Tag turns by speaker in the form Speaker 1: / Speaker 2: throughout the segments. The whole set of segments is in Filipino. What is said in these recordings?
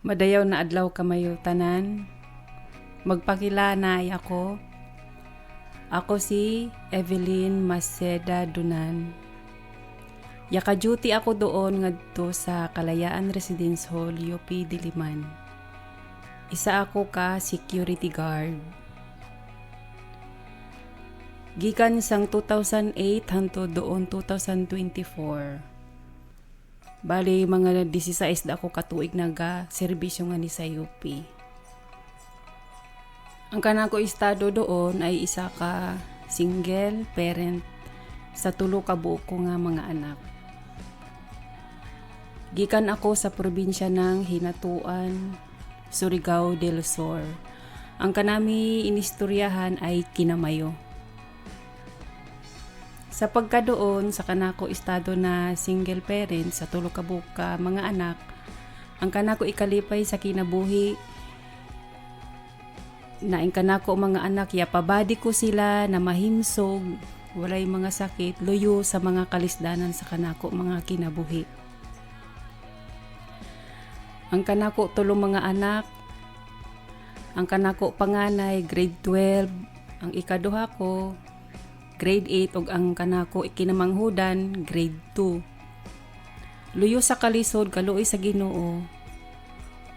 Speaker 1: Madayaw na adlaw kamayo tanan. Magpakilanay ako. Ako si Evelyn Maceda Dunan. Yaka-duty ako doon ngadto sa Kalayaan Residence Hall, UP Diliman. Isa ako ka security guard. Gikan sang 2008 hangtod doon 2024. Bali, mga 16 na ako katuig naga-serbisyo nga ni sa UP. Ang kanako estado doon ay isa ka single parent sa 3 ka buok ko nga mga anak. Gikan ako sa probinsya ng Hinatuan, Surigao del Sur. Ang kanami inistoryahan ay Kinamayo. Sa pagkadoon sa kanako estado na single parent sa 3 ka buka mga anak, ang kanako ikalipay sa kinabuhi na ang kanako mga anak yapabadi ko sila na mahimsog, walay mga sakit, luyo sa mga kalisdanan sa kanako mga kinabuhi. Ang kanako 3 mga anak, ang kanako panganay grade 12, ang ikaduha ko grade 8 ug ang kanako ikinamanghudan grade 2. Luyo sa kalisod kaluoy sa Ginoo.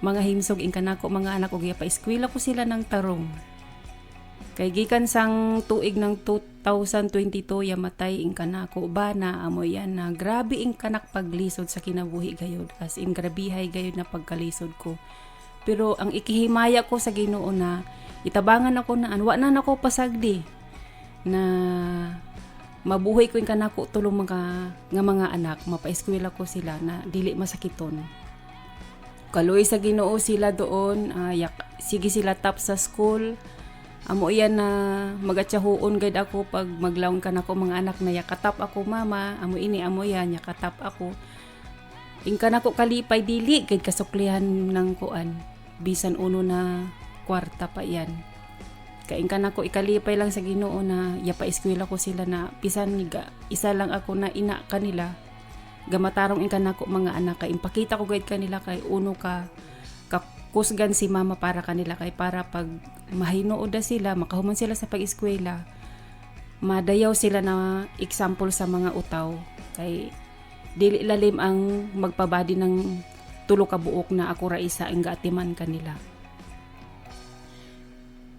Speaker 1: Mga himsog ing kanako mga anak ug pa-eskwela ko sila ng tarong. Kay gikan sang tuig ng 2022 yamatay ing kanako bana amo yan na grabe ing kanak paglisod sa kinabuhi gayud, as in grabihay gayud na pagkalisod ko. Pero ang ikihimaya ko sa Ginoo na itabangan ako na wa na nako pasagdi na mabuhay ko yung kanako tulong mga anak, mapa-eskwela ko sila na dili masakiton. Kaloy sa Ginoo sila doon, sige sila top sa school. Amo iyan na magatsahuon gid ako pag maglawon kanako mga anak na yakatap ako mama, amo ini amo yan yakatap ako. Ing kanako kalipay dili gid kasuklihan ng kuan, bisan uno na kwarta pa yan. Kain ka na ko ikalipay lang sa Ginoo na yapa-eskwela ko sila na pisan isa lang ako na ina kanila. Gamatarong in kanako mga anak kay impakita ko gayud kanila kay uno ka kakusgan si mama para kanila kay para pag mahinuod sila makahuman sila sa pag-eskwela. Madayaw sila na example sa mga utaw kay dili lalim ang magpabadi ng 3 ka buok na ako ra isa ang gaatiman kanila.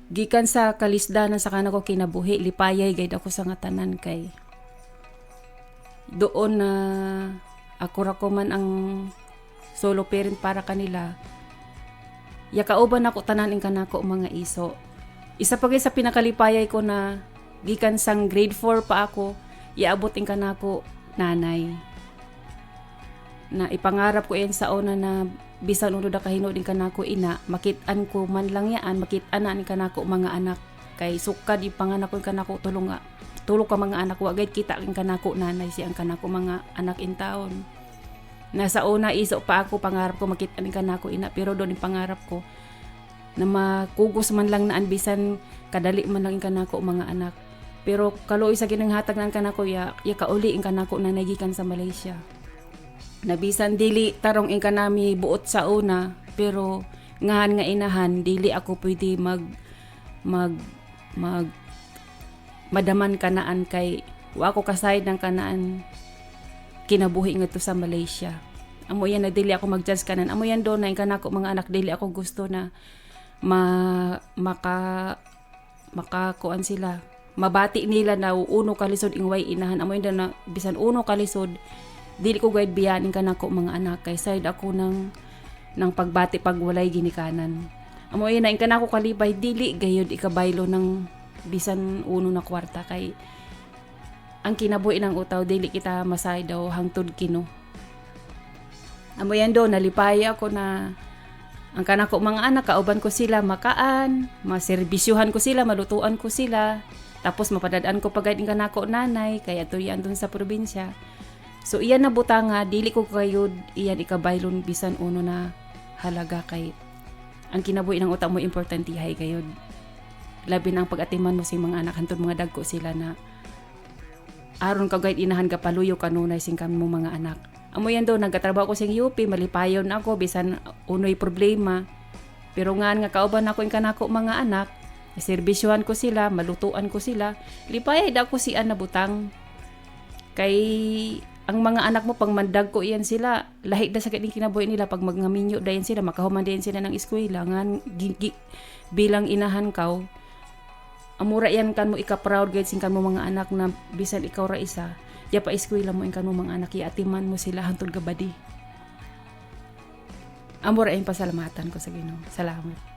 Speaker 1: Gikan sa kalisdanan sa kanako kinabuhi, lipayay gayud ako sa nga tanan kay doon na ako ra ko man ang solo parent para kanila. Yakauban ako tanan ing kanako mga iso. Isa pa sa pinakalipayay ko na gikan sang grade 4 pa ako, iabot ing kanako nanay. Na ipangarap ko yan sa una na bisan uno da kahino din kanako ina, makit-an ko man lang yaan, makit-an na ni kanako mga anak. Kay sukad ipanganak ko kanako tulong ka mga anak wa gayud kita king kanako nanay si ang kanako mga anak in taon. Nasa una iso pa ako pangarap ko makit-an ni kanako ina, pero doon yung pangarap ko na makugos man lang naan bisan kadali man lang kanako mga anak. Pero kaluoy sa ginanghatag nan kanako ya kauli ing kanako nanay gikan sa Malaysia. Nabisan dili tarong ing kanami buot sa una, pero ngahan nga inahan dili ako pwede madaman kanaan kay wa ako kasayod ng kanaan kinabuhi ngadto sa Malaysia. Amo yan na dili ako mag-judge kanan. Amo yan do na ing kanako mga anak dili ako gusto na makakuan sila. Mabati nila na uno kalisod ing way inahan. Amo yan na bisan uno kalisod dili ko gayud biyanin kanako mga anak kay side ako ng pagbati pag walay ginikanan. Amo ina ing kanako kalibay dili gayud ikabaylo ng bisan uno na kwarta kay ang kinabuhi ng utaw dili kita masay daw hangtod kino. Amo yan do nalipay ako na ang kanako mga anak kauban ko sila makaan, maserbisyuhan ko sila, malutuan ko sila, tapos mapadadaan ko pagayud ing kanako nanay kay ato yan dun sa probinsya. So iyan na butanga, dili ko kayod iyan ikabaylon bisan uno na halaga kay ang kinabuhi ng utak mo importante hay kayod. Labi ng pag-atiman mo si mga anak hantod mga dagko sila na aron ka gayud inahan ka paluyo kanunay sing kami mo mga anak. Amo yan do, nagkatrabaho ko sa UP, malipayon ako, bisan unoy problema. Pero nga kauban ako yung kanako mga anak, servisyohan ko sila, malutuan ko sila, lipayay da ko si ana butang. Kay ang mga anak mo pag mandag ko iyan sila, lahi da sa kining kinabuhi nila pag magngaminyo dayon sila, makahuman dayon sila ng eskwela nga bilang inahan kaw. Amura yan kan mo ika-proud guys kan mo mga anak na bisan ikaw ra isa. Ya pa eskwela mo kan mo mga anak iatiman mo sila hantod gabadi. Amura yan pasalamatan ko sa Ginoo. Salamat.